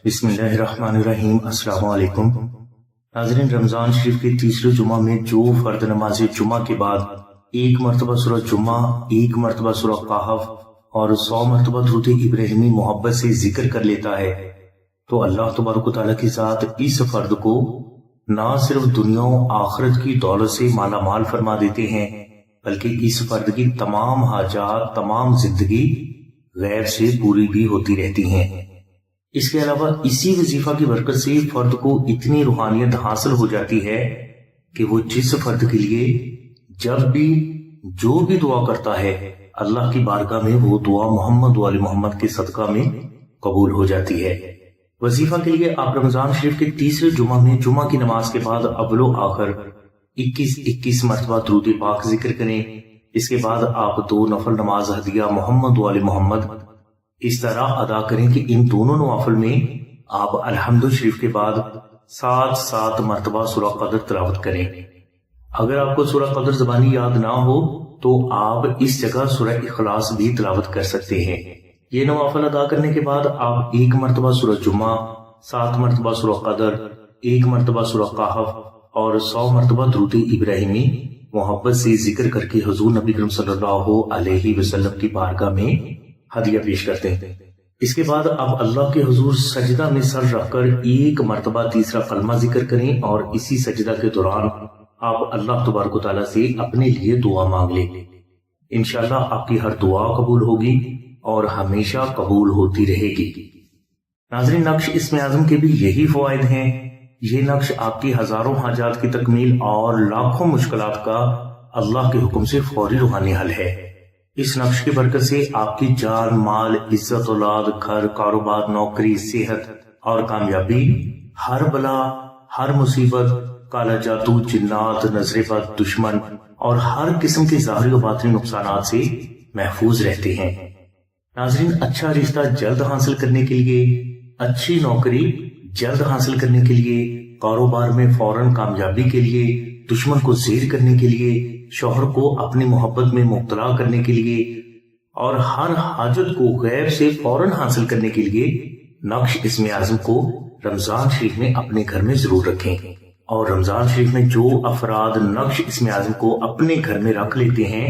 بسم اللہ الرحمن الرحیم۔ السلام علیکم ناظرین، رمضان شریف کے تیسرے جمعہ میں جو فرد نماز جمعہ کے بعد 1 مرتبہ سورہ جمعہ، 1 مرتبہ سورہ کہف اور 100 مرتبہ درود ابراہیمی محبت سے ذکر کر لیتا ہے تو اللہ تبارک و تعالیٰ کی ذات اس فرد کو نہ صرف دنیا و آخرت کی دولت سے مالا مال فرما دیتے ہیں بلکہ اس فرد کی تمام حاجات، تمام زندگی غیب سے پوری بھی ہوتی رہتی ہیں۔ اس کے علاوہ اسی وظیفہ کی برکت سے فرد کو اتنی روحانیت حاصل ہو جاتی ہے کہ وہ جس فرد کے لیے جب بھی جو بھی دعا کرتا ہے اللہ کی بارگاہ میں وہ دعا محمد و آل محمد کے صدقہ میں قبول ہو جاتی ہے۔ وظیفہ کے لیے آپ رمضان شریف کے تیسرے جمعہ میں جمعہ کی نماز کے بعد اول و آخر 21 مرتبہ درود پاک ذکر کریں۔ اس کے بعد آپ 2 نفل نماز ہدیہ محمد و آل محمد اس طرح ادا کریں کہ ان دونوں نوافل میں آپ الحمد شریف کے بعد 7 مرتبہ سورہ قدر تلاوت کریں۔ اگر آپ کو سورہ قدر زبانی یاد نہ ہو تو آپ اس جگہ سورہ اخلاص بھی تلاوت کر سکتے ہیں۔ یہ نوافل ادا کرنے کے بعد آپ 1 مرتبہ سورہ جمعہ، 7 مرتبہ سورہ قدر، 1 مرتبہ سورہ کہف اور 100 مرتبہ درود ابراہیمی محبت سے ذکر کر کے حضور نبی کریم صلی اللہ علیہ وسلم کی بارگاہ میں ہدیہ پیش کرتے ہیں۔ اس کے بعد آپ اللہ کے حضور سجدہ میں سر رکھ کر 1 مرتبہ تیسرا کلمہ ذکر کریں اور اسی سجدہ کے دوران آپ اللہ تبارک و تعالیٰ سے اپنے لیے دعا مانگ لیں۔ انشاءاللہ آپ کی ہر دعا قبول ہوگی اور ہمیشہ قبول ہوتی رہے گی۔ ناظرین، نقش اسم اعظم کے بھی یہی فوائد ہیں۔ یہ نقش آپ کی ہزاروں حاجات کی تکمیل اور لاکھوں مشکلات کا اللہ کے حکم سے فوری روحانی حل ہے۔ اس نقش کی برکت سے آپ کی جان، مال، عزت، اولاد، گھر، کاروبار، نوکری، صحت اور کامیابی، ہر بلا، ہر مصیبت، کالا جادو، جنات، نظر بد، دشمن اور ہر قسم کے ظاہری و باطنی نقصانات سے محفوظ رہتے ہیں۔ ناظرین، اچھا رشتہ جلد حاصل کرنے کے لیے، اچھی نوکری جلد حاصل کرنے کے لیے، کاروبار میں فوراً کامیابی کے لیے، دشمن کو زیر کرنے کے لیے، شوہر کو اپنی محبت میں مبتلا کرنے کے لیے اور ہر حاجت کو غیب سے فوراً حاصل کرنے کے لیے نقش اسم اعظم کو رمضان شریف میں اپنے گھر میں ضرور رکھیں۔ اور رمضان شریف میں جو افراد نقش اسم اعظم کو اپنے گھر میں رکھ لیتے ہیں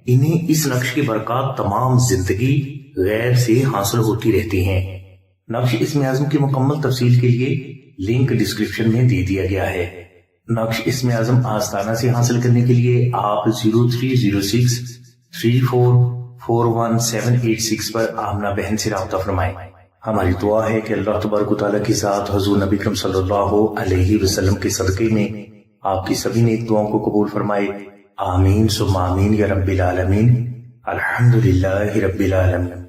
انہیں اس نقش کی برکات تمام زندگی غیب سے حاصل ہوتی رہتی ہیں۔ نقش اسم اعظم کی مکمل تفصیل کے لیے لنک ڈسکرپشن میں دے دیا گیا ہے۔ نقش اسم اعظم آستانہ سے حاصل کرنے کے لیے آپ 0306 3441 پر آمنہ بہن سے رابطہ فرمائیں۔ ہماری دعا ہے کہ اللہ تبارک و تعالیٰ کی ذات حضور نبی کریم صلی اللہ علیہ وسلم کے صدقے میں آپ کی سبھی نیک دعاؤں کو قبول فرمائے۔ آمین ثم آمین یا رب العالمین۔ الحمدللہ رب العالمین۔